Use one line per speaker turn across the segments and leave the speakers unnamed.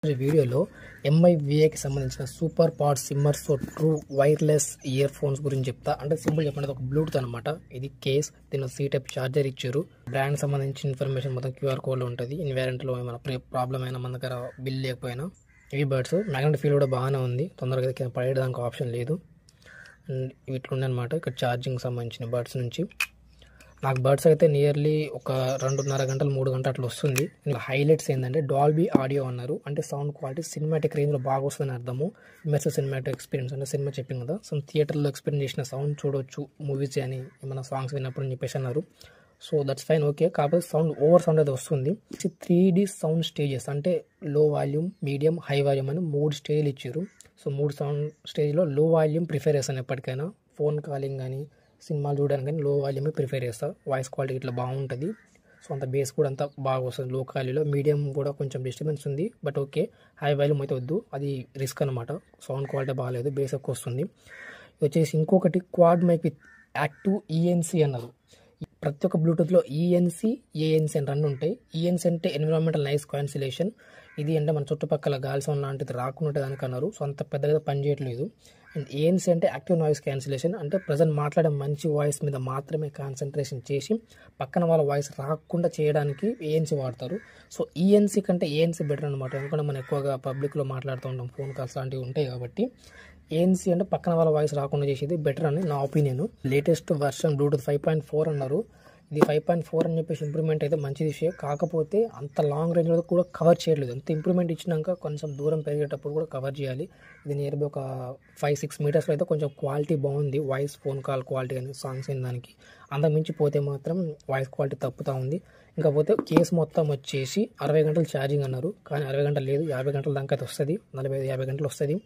ఈ వీడియోలో MIVAకి సంబంధించిన సూపర్ పాడ్ సిమ్మర్స్ ట్రూ వైర్లెస్ ఇయర్ ఫోన్స్ గురించి చెప్తా. అంటే సింపుల్ చెప్పండి, ఒక బ్లూటూత్ అనమాట. ఇది కేస్, దీనిలో C టైప్ చార్జర్ ఇచ్చారు. బ్రాండ్ సంబంధించిన ఇన్ఫర్మేషన్ మొత్తం QR కోడ్ లో ఉంటుంది. ఇన్వారెంట్లో ఏమైనా ప్రాబ్లం అయినా మన దగ్గర బిల్ లేకపోయినా ఇవి బర్డ్స్. మ్యాగ్నెటిక్ ఫీల్డ్ కూడా బాగానే ఉంది, తొందరగా కింద పడేయడానికి ఆప్షన్ లేదు. అండ్ ఇట్లుండే అనమాట. ఇక్కడ ఛార్జింగ్ సంబంధించిన బర్డ్స్ నుంచి నాకు బర్డ్స్ అయితే నియర్లీ ఒక 2.5 గంటలు 3 గంటలు అట్లా వస్తుంది. ఇంకా హైలైట్స్ ఏంటంటే డాల్బీ ఆడియో అన్నారు. అంటే సౌండ్ క్వాలిటీ సినిమాటిక్ రేంజ్లో బాగా వస్తుందని అర్థము. ఇమెర్సివ్ సినిమాటిక్ ఎక్స్పీరియన్స్ అంటే సినిమా చెప్పింది కదా, సో థియేటర్లో ఎక్స్పీరియన్స్ చేసిన సౌండ్ చూడొచ్చు మూవీస్ అని ఏమైనా సాంగ్స్ విన్నప్పుడు అని చెప్పేసి అన్నారు. So that's fine, okay. కాకపోతే సౌండ్ ఓవర్ సౌండ్ అయితే వస్తుంది. 3D సౌండ్ స్టేజెస్ అంటే లో వాల్యూమ్, మీడియం, హై వాల్యూమ్ అని 3 స్టేజ్లు ఇచ్చారు. సో 3 సౌండ్ స్టేజ్లో లో వాల్యూమ్ ప్రిఫర్ చేస్తాను ఎప్పటికైనా. ఫోన్ కాలింగ్ కానీ సినిమాలు చూడడానికి కానీ లో వాల్యూమే ప్రిఫర్ చేస్తాను. వాయిస్ క్వాలిటీ ఇట్లా బాగుంటుంది. సో అంత బేస్ కూడా అంత బాగా వస్తుంది లో క్వాలిటీలో. మీడియం కూడా కొంచెం డిస్టర్బెన్స్ ఉంది, బట్ ఓకే. హై వాల్యూమ్ అయితే వద్దు, అది రిస్క్ అనమాట. సౌండ్ క్వాలిటీ బాగాలేదు, బేస్ ఎక్కువ వస్తుంది. వచ్చేసి ఇంకొకటి quad mic with active ENC అన్నారు. ప్రతి ఒక్క బ్లూటూత్లో ENC, ANC అని 2 ఉంటాయి. ENC అంటే ఎన్విరాన్మెంటల్ నాయిస్ క్యాన్సిలేషన్. ఇది అంటే మన చుట్టుపక్కల గాలి సౌండ్ లాంటిది రాకుండా దానికి అన్నారు. సో అంత పెద్దగా పనిచేయట్లేదు. అండ్ ANC అంటే యాక్టివ్ నాయిస్ క్యాన్సిలేషన్. అంటే ప్రజెంట్ మాట్లాడే మంచి వాయిస్ మీద మాత్రమే కాన్సన్ట్రేషన్ చేసి పక్కన వాళ్ళ వాయిస్ రాకుండా చేయడానికి ANC వాడతారు. సో ENC కంటే ANC బెటర్ అనమాట. ఎందుకంటే మనం ఎక్కువగా పబ్లిక్లో మాట్లాడుతూ ఉంటాం, ఫోన్ కాల్స్ లాంటివి ఉంటాయి కాబట్టి ANC అంటే పక్కన వాళ్ళ వాయిస్ రాకుండా చేసేది బెటర్ అని నా ఒపీనియన్. లేటెస్ట్ వర్షన్ బ్లూటూత్ 5.4 అన్నారు. ఇది 5.4 అని చెప్పేసి ఇంప్రూవ్మెంట్ అయితే మంచి విషయం. కాకపోతే అంత లాంగ్ రేంజ్లో కూడా కవర్ చేయట్లేదు. అంత ఇంప్రూవ్మెంట్ ఇచ్చినాక కొంచెం దూరం పెరిగేటప్పుడు కూడా కవర్ చేయాలి. ఇది నియర్బై ఒక 5-6 మీటర్స్లో అయితే కొంచెం క్వాలిటీ బాగుంది, వాయిస్ ఫోన్ కాల్ క్వాలిటీ కానీ సాంగ్స్ అయిన దానికి. అంతకు మించి పోతే మాత్రం వాయిస్ క్వాలిటీ తప్పుతూ ఉంది. ఇంకపోతే కేసు మొత్తం వచ్చేసి 60 గంటలు ఛార్జింగ్ అన్నారు, కానీ 60 గంటలు లేదు, 50 గంటల దాకా అయితే వస్తుంది, 45-50 గంటలు వస్తుంది.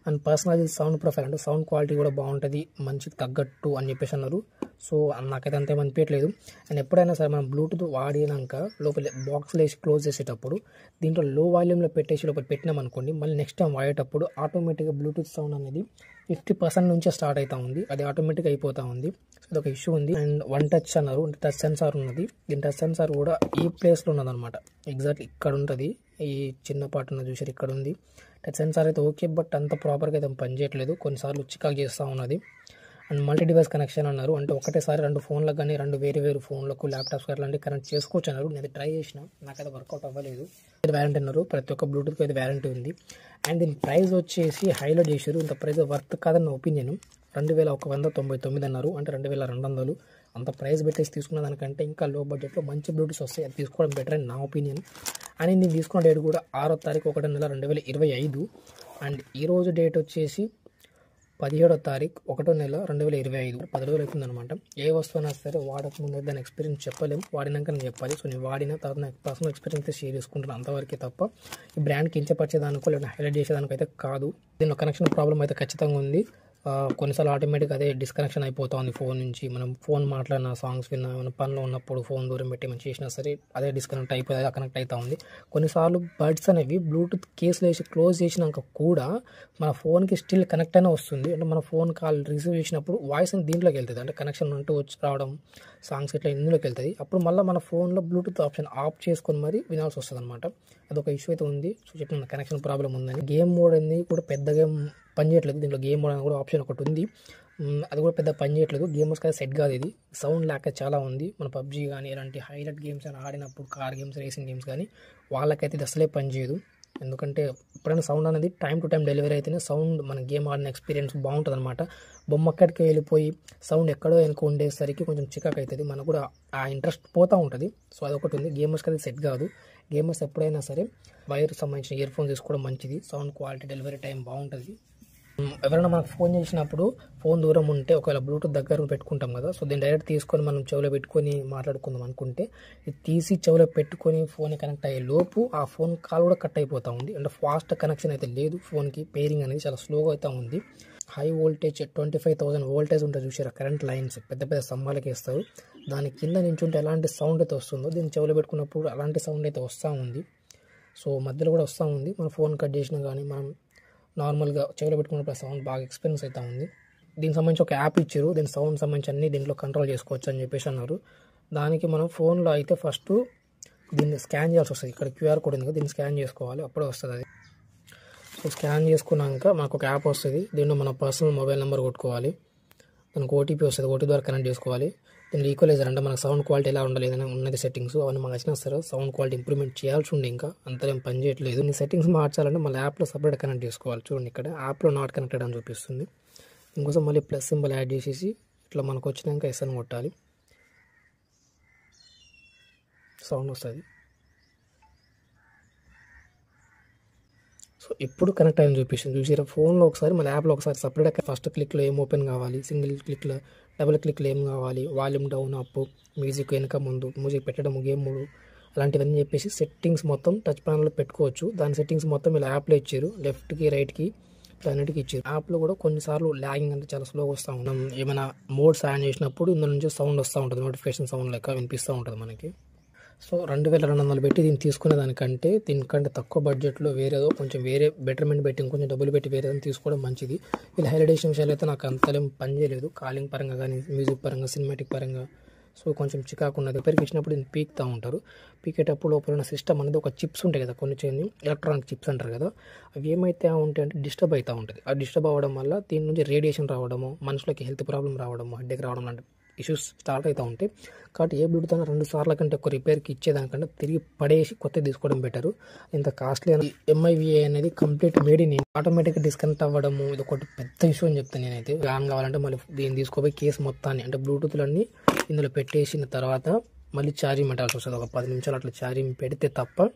అండ్ పర్సనలైజ్ సౌండ్ ప్రొఫైల్ అంటే సౌండ్ క్వాలిటీ కూడా బాగుంటుంది, మంచికి తగ్గట్టు అని చెప్పేసి అన్నారు. సో నాకైతే అంతే అనిపించట్లేదు. అండ్ ఎప్పుడైనా సరే మనం బ్లూటూత్ వాడినాక లోపల బాక్స్లో వేసి క్లోజ్ చేసేటప్పుడు దీంట్లో లో వాల్యూమ్లో పెట్టేసి లోపల పెట్టినామనుకోండి, మళ్ళీ నెక్స్ట్ టైం వాడేటప్పుడు ఆటోమేటిక్గా బ్లూటూత్ సౌండ్ అనేది 50% నుంచే స్టార్ట్ అవుతూ ఉంది. అది ఆటోమేటిక్గా అయిపోతూ ఉంది. సో ఇది ఒక ఇష్యూ ఉంది. అండ్ వన్ టచ్ అన్నారు, అంటే టచ్ సెన్సార్ ఉన్నది. దీని టచ్ సెన్సార్ కూడా ఈ ప్లేస్లో ఉన్నదన్నమాట. ఎగ్జాక్ట్లీ ఇక్కడ ఉంటుంది, ఈ చిన్న పార్ట్ ఉన్నది చూసారు, ఇక్కడ ఉంది. టచ్ సెన్సార్ అయితే ఓకే, బట్ అంత ప్రాపర్గా అయితే పనిచేయట్లేదు, కొన్నిసార్లు చికాకు చేస్తూ ఉన్నది. అండ్ మల్టీ డివైస్ కనెక్షన్ అన్నారు. అంటే ఒకటేసారి 2 ఫోన్లకు కానీ 2 వేరు ఫోన్లకు, ల్యాప్టాప్స్ అట్లాంటివి కనెక్ట్ చేసుకోవచ్చు అన్నారు. నేను ట్రై చేసిన, నాకైతే వర్కౌట్ అవ్వలేదు. వ్యారంటీ అన్నారు, ప్రతి ఒక్క బ్లూటూత్కి అయితే వ్యారంటీ ఉంది. అండ్ దీని ప్రైస్ వచ్చేసి హైలైట్ చేశారు. ఇంత ప్రైస్ వర్త్ కాదని నా ఒపీనియన్. 2199 అన్నారు, అంటే 2200. అంత ప్రైస్ పెట్టేసి తీసుకున్న దానికంటే ఇంకా లో బడ్జెట్లో మంచి బ్లూటూత్స్ వస్తాయి, అది తీసుకోవడం బెటర్ అని నా ఒపీనియన్. అండ్ నేను తీసుకున్న డేట్ కూడా 6వ తారీఖు 1వ నెల 2025. అండ్ ఈరోజు డేట్ వచ్చేసి 17వ తారీఖు 1వ నెల 2025. 10 రోజులు అవుతుందన్నమాట. ఏ వస్తువు అయినా సరే వాడక ముందు దాని ఎక్స్పీరియన్స్ చెప్పలేము, వాడినాక నేను చెప్పాలి. సో నేను వాడిన తర్వాత నాకు పర్సనల్ ఎక్స్పీరియన్స్ షేర్ చేసుకుంటాను, అంతవరకే తప్ప ఈ బ్రాండ్కి కించపరిచేదానికో లేదా హైలైట్ చేసేదానికైతే కాదు. దీనిలో కనెక్షన్ ప్రాబ్లం అయితే ఖచ్చితంగా ఉంది. కొన్నిసార్లు ఆటోమేటిక్గా అదే డిస్కనెక్షన్ అయిపోతూ ఉంది ఫోన్ నుంచి. మనం ఫోన్ మాట్లాడిన, సాంగ్స్ విన్నా, మన పనిలో ఉన్నప్పుడు ఫోన్ దూరం పెట్టి మనం చేసినా సరే అదే డిస్కనెక్ట్ అయిపోయి అదే కనెక్ట్ అవుతూ ఉంది. కొన్నిసార్లు బడ్స్ అనేవి బ్లూటూత్ కేసులో వేసి క్లోజ్ చేసినాక కూడా మన ఫోన్కి స్టిల్ కనెక్ట్ అయినా వస్తుంది. అంటే మన ఫోన్ కాల్ రిసీవ్ చేసినప్పుడు వాయిస్ అని దీంట్లోకి వెళ్తుంది, అంటే కనెక్షన్ అంటూ వచ్చి రావడం, సాంగ్స్ ఇట్లా ఇందులోకి వెళ్తుంది. అప్పుడు మళ్ళీ మన ఫోన్లో బ్లూటూత్ ఆప్షన్ ఆఫ్ చేసుకొని మరి వినాల్సి వస్తుంది అనమాట. అదొక ఇష్యూ అయితే ఉంది. సో చెప్పిన కనెక్షన్ ప్రాబ్లం ఉందని. గేమ్ మోడ్ అనేది కూడా పెద్దగా పనిచేయట్లేదు. దీంట్లో గేమ్ మోడ్ అని కూడా ఆప్షన్ ఒకటి ఉంది, అది కూడా పెద్ద పనిచేయట్లేదు. గేమర్స్కి అయితే సెట్ కాదు ఇది. సౌండ్ ల్యాక్ చాలా ఉంది. మన PUBG కానీ ఇలాంటి హైలైట్ గేమ్స్ అని ఆడినప్పుడు, కార్ గేమ్స్, రేసింగ్ గేమ్స్ కానీ వాళ్ళకైతే ఇది అసలే పనిచేయదు. ఎందుకంటే ఎప్పుడైనా సౌండ్ అనేది టైం టు టైం డెలివరీ అయితేనే సౌండ్ మన గేమ్ ఆడిన ఎక్స్పీరియన్స్ బాగుంటుంది అనమాట. బొమ్మ అక్కడికి వెళ్ళిపోయి సౌండ్ ఎక్కడో వెనుక ఉండేసరికి కొంచెం చికాకు అవుతుంది, మనకు కూడా ఆ ఇంట్రెస్ట్ పోతూ ఉంటుంది. సో అదొకటి ఉంది. గేమర్స్కి అది సెట్ కాదు. గేమర్స్ ఎప్పుడైనా సరే వైర్ సంబంధించిన ఇయర్ ఫోన్స్ తీసుకోవడం మంచిది. సౌండ్ క్వాలిటీ, డెలివరీ టైం బాగుంటుంది. ఎవరైనా మనకు ఫోన్ చేసినప్పుడు ఫోన్ దూరం ఉంటే ఒకవేళ బ్లూటూత్ దగ్గర పెట్టుకుంటాం కదా, సో దీన్ని డైరెక్ట్ తీసుకొని మనం చెవిలో పెట్టుకొని మాట్లాడుకుందాం అనుకుంటే ఇది తీసి చెవిలో పెట్టుకొని ఫోన్ కనెక్ట్ అయ్యే లోపు ఆ ఫోన్ కాల్ కూడా కట్ అయిపోతూ ఉంది. అంటే ఫాస్ట్ కనెక్షన్ అయితే లేదు ఫోన్కి, పేరింగ్ అనేది చాలా స్లోగా అవుతూ ఉంది. హై వోల్టేజ్ 25,000 వోల్టేజ్ ఉంటుంది చూసారా, కరెంట్ లైన్స్ పెద్ద పెద్ద స్తంభాలకి వేస్తారు. దాని కింద నుంచి ఉంటే ఎలాంటి సౌండ్ అయితే వస్తుందో దీన్ని చెవిలో పెట్టుకున్నప్పుడు అలాంటి సౌండ్ అయితే వస్తూ ఉంది. సో మధ్యలో కూడా వస్తూ ఉంది. మన ఫోన్ కట్ చేసినా కానీ మనం నార్మల్గా చెవిలో పెట్టుకున్నప్పుడు సౌండ్ బాగా ఎక్స్పీరియన్స్ అవుతూ ఉంది. దీనికి సంబంధించి ఒక యాప్ ఇచ్చారు, దీని సౌండ్ సంబంధించి అన్ని దీంట్లో కంట్రోల్ చేసుకోవచ్చు అని చెప్పేసి అన్నారు. దానికి మనం ఫోన్లో అయితే ఫస్ట్ దీన్ని స్కాన్ చేయాల్సి వస్తుంది. ఇక్కడ క్యూఆర్ కోడ్ ఉంది కదా, దీన్ని స్కాన్ చేసుకోవాలి, అప్పుడే వస్తుంది అది. సో స్కాన్ చేసుకున్నాక మనకు ఒక యాప్ వస్తుంది. దీంట్లో మన పర్సనల్ మొబైల్ నెంబర్ కొట్టుకోవాలి, మనకు ఓటీపీ వస్తుంది, ఓటీపీ ద్వారా కనెక్ట్ చేసుకోవాలి. దీన్ని ఈక్వలైజర్ అంటే మనకు సౌండ్ క్వాలిటీ ఎలా ఉండాలి ఏదైనా ఉన్నది సెట్టింగ్స్ అవన్నీ మనకు వచ్చినా సరే సౌండ్ క్వాలిటీ ఇంప్రూవ్మెంట్ చేయాల్సి ఉండే, ఇంకా అంతేం పని చేయట్లేదు. ఈ సెట్టింగ్స్ మార్చాలంటే మళ్ళీ యాప్లో సపరేట్ కనెక్ట్ చేసుకోవాలి. చూడండి ఇక్కడ యాప్లో నాట్ కనెక్టెడ్ అని చూపిస్తుంది. ఇంకోసం మళ్ళీ ప్లస్ సింబల్ యాడ్ చేసేసి ఇట్లా మనకు వచ్చినాక ఎస్ అని కొట్టాలి, సౌండ్ వస్తుంది. సో ఇప్పుడు కనెక్ట్ అయ్యని చూపిస్తుంది. చూసారా ఫోన్లో ఒకసారి మళ్ళీ యాప్లో ఒకసారి సపరేట్గా ఫస్ట్ క్లిక్లో ఏం ఓపెన్ కావాలి, సింగిల్ క్లిక్లో డబుల్ క్లిక్లో ఏం కావాలి, వాల్యూమ్ డౌన్ అప్, మ్యూజిక్ వెనక ముందు, మ్యూజిక్ పెట్టడం గేమ్ మూడు, అలాంటివన్నీ చెప్పేసి సెట్టింగ్స్ మొత్తం టచ్ ప్యానల్లో పెట్టుకోవచ్చు. దాని సెట్టింగ్స్ మొత్తం ఇలా యాప్లో ఇచ్చారు, లెఫ్ట్కి రైట్కి అన్నిటికీ ఇచ్చారు. యాప్లో కూడా కొన్నిసార్లు ల్యాగింగ్ అంటే చాలా స్లోగా వస్తూ ఉంటాం. ఏమైనా మోడ్స్ ఆన్ చేసినప్పుడు ఇందులో నుంచి సౌండ్ వస్తూ ఉంటుంది, నోటిఫికేషన్ సౌండ్ లెక్క వినిపిస్తూ ఉంటుంది మనకి. సో 2200 పెట్టి దీన్ని తీసుకునే దీనికంటే తక్కువ బడ్జెట్లో వేరేదో కొంచెం వేరే బెటర్మెంట్ పెట్టి ఇంకొంచెం డబ్బులు పెట్టి వేరేదని తీసుకోవడం మంచిది. వీళ్ళ హైలైటేషన్ విషయాలు అయితే నాకు అంతలేం పని చేయలేదు, కాలింగ్ పరంగా కానీ మ్యూజిక్ పరంగా సినిమాటిక్ పరంగా. సో కొంచెం చికాకు ఉన్నది. రిపేర్కి ఇచ్చినప్పుడు దీన్ని పీకుతూ ఉంటారు. పీకేటప్పుడు లోపల ఉన్న సిస్టమ్ అనేది ఒక చిప్స్ ఉంటాయి కదా, కొన్ని ఎలక్ట్రానిక్ చిప్స్ అంటారు కదా, అవి ఏమైతే ఉంటాయి అంటే డిస్టర్బ్ అవుతూ ఉంటుంది. ఆ డిస్టర్బ్ అవ్వడం వల్ల దీని నుంచి రేడియేషన్ రావడము, మనుషులకి హెల్త్ ప్రాబ్లం రావడము, హెడ్ఏక్ రావడం లాంటి ఇష్యూస్ స్టార్ట్ అవుతూ ఉంటాయి. కాబట్టి ఏ బ్లూటూత్ అయినా 2 సార్ల కంటే ఒక రిపేర్కి ఇచ్చేదానికంటే తిరిగి పడేసి కొత్త తీసుకోవడం బెటరు. ఇంత కాస్ట్లీ అని MIVA అనేది కంప్లీట్ మేడ్ ఇన్ ఆటోమేటిక్గా డిస్కనెక్ట్ అవ్వడము ఇది ఒకటి పెద్ద ఇష్యూ అని చెప్తాను నేనైతే. ఆన్ కావాలంటే మళ్ళీ దీన్ని తీసుకోపోయి కేసు మొత్తాన్ని అంటే బ్లూటూత్లన్నీ ఇందులో పెట్టేసిన తర్వాత మళ్ళీ ఛార్జింగ్ పెట్టాల్సి వస్తుంది. ఒక 10 నిమిషాలు అట్లా ఛార్జింగ్ పెడితే తప్ప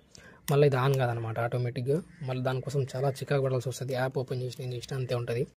మళ్ళీ ఇది ఆన్ కాదనమాట ఆటోమేటిక్గా. మళ్ళీ దానికోసం చాలా చికాకు పడాల్సి వస్తుంది. యాప్ ఓపెన్ చేసి నేను చేసిన అంతే ఉంటుంది.